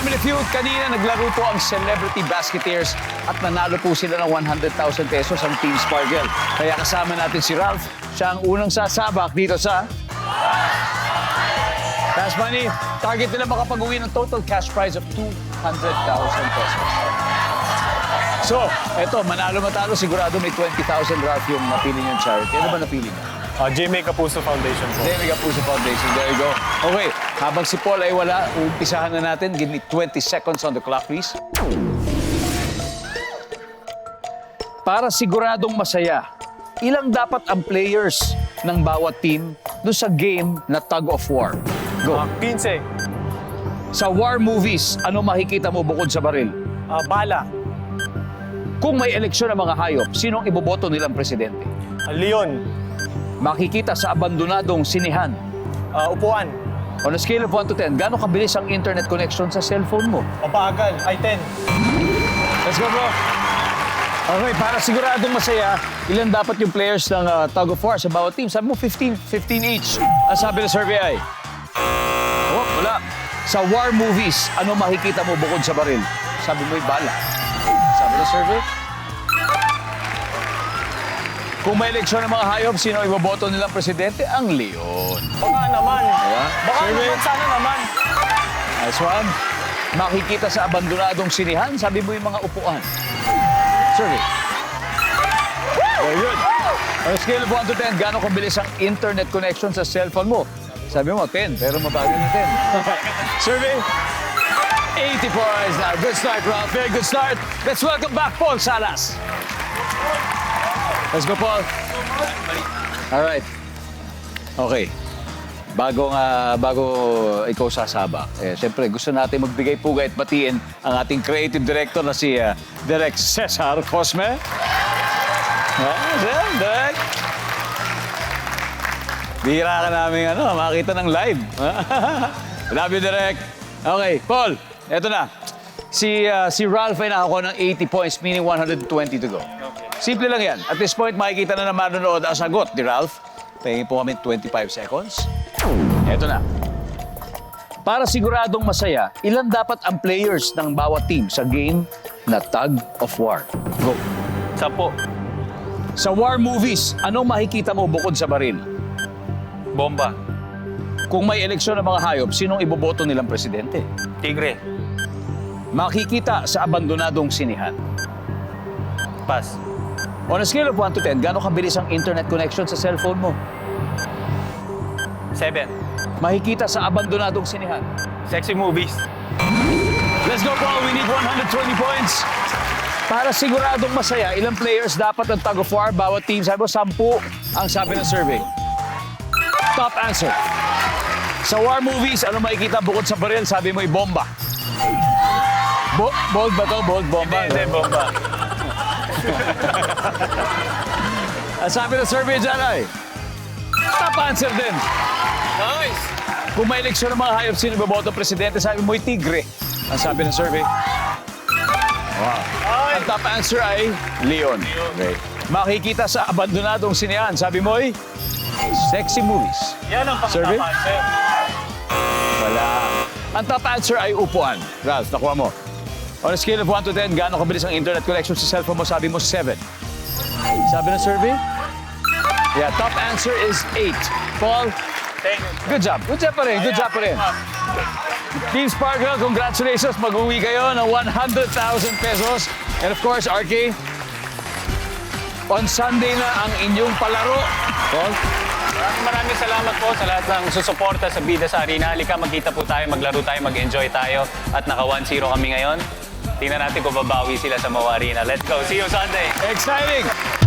Family Feud, kanina naglaro po ang Celebrity Basketeers at nanalo po sila ng 100,000 pesos ang Team Sparkle. Kaya kasama natin si Ralph. Siya ang unang sasabak dito sa Cash Money. Target nila makapag-uwi ng total cash prize of 200,000 pesos. So, eto, manalo-matalo, sigurado may 20,000, Ralph, yung napili niyong charity. Ano ba napili niya? JMA Kapuso Foundation po. Jamie Kapuso Foundation. There you go. Okay, habang si Paul ay wala, umpisahan na natin. Give me 20 seconds on the clock, please. Para siguradong masaya, ilang dapat ang players ng bawat team doon sa game na tug of war? Go. 15. Sa war movies, ano makikita mo bukod sa baril? Bala. Kung may eleksyon ng mga hayop, sino ang iboboto nilang presidente? Leon. Makikita sa abandonadong sinihan. Upuan. On a scale of 1 to 10, gaano kabilis ang internet connection sa cellphone mo? Mabagal. Ay, 10. Let's go, bro. Okay, para siguradong masaya, ilan dapat yung players ng tug of war sa bawat team? Sabi mo 15 each. Ang sabi ng survey ay? Oh, wala. Sa war movies, ano makikita mo bukod sa baril? Sabi mo bala. Sabi ng survey? Kung may eleksyon ng mga hayop, sino ang iboboto nilang presidente? Ang leon. Baka naman. Diba? Baka Survey? naman, sana naman. Nice one. Makikita sa abandonadong sinihan, sabi mo yung mga upuan. Survey. Very good. On a scale of 1 to 10, gaano kabilis ang internet connection sa cellphone mo? Sabi mo, 10, pero mabagal na 10. Survey. 80 points now. Good start, Ralph. Very good start. Let's welcome back Paul Salas. Let's go, Paul. All right. Okay. Bago ikaw sasabak, siyempre gusto natin magbigay pugay at batiin ang ating creative director na si Direk Cesar Cosme. Direk. Bihira ka namin makita ng live. Love you, Direk. Okay, Paul, eto na. Si Ralph ay nakakuha ng 80 points, meaning 120 to go. Simple lang yan. At this point, makikita na naman manonood ang sagot ni Ralph. Pahingin po kami 25 seconds. Eto na. Para siguradong masaya, ilan dapat ang players ng bawat team sa game na tug of war? Go. 10. Sa war movies, anong makikita mo bukod sa baril? Bomba. Kung may eleksyon ng mga hayop, sinong iboboto nilang presidente? Tigre. Makikita sa abandonadong sinihan. Pass. On a scale of 1 to 10, gaano kabilis ang internet connection sa cellphone mo? 7. Makikita sa abandonadong sinihan. Sexy movies. Let's go, Paul. We need 120 points. Para siguradong masaya, ilang players dapat ang tug of war? Bawat team, sabi mo, 10 ang sabi ng survey. Top answer. Sa war movies, ano makikita bukod sa baril? Sabi mo, bomba. Bold ba to? Bold bomba? Hindi, bomba. Ang sabi ng survey dyan ay, top answer din. Nice. Kung may eleksyon ng mga hayop, sino boboto presidente? Sabi mo'y tigre. Ang sabi ng survey. Wow. Ang top answer ay leon. Okay. Makikita sa abandonadong sinihan. Sabi mo'y sexy movies. Yan ang Survey? pangkapasya. Wala. Ang top answer ay upuan. Ralph, nakuha mo. On a scale of 1 to 10, gaano kabilis ang internet connection sa cellphone mo? Sabi mo 7. Sabi ng survey? Yeah, top answer is 8. Paul, Thank you. good job. Good job pa rin. Good job pa rin. Team Sparkle, congratulations. Mag-uwi kayo ng 100,000 pesos. And of course, RK, on Sunday na ang inyong palaro. Paul? Maraming salamat po sa lahat ng susuporta sa Bida sa Arena. Halika, magkita po tayo, maglaro tayo, mag-enjoy tayo. At naka 1-0 kami ngayon. Tingnan natin kung babawi sila sa Mawa Arena. Let's go. See you Sunday. Exciting!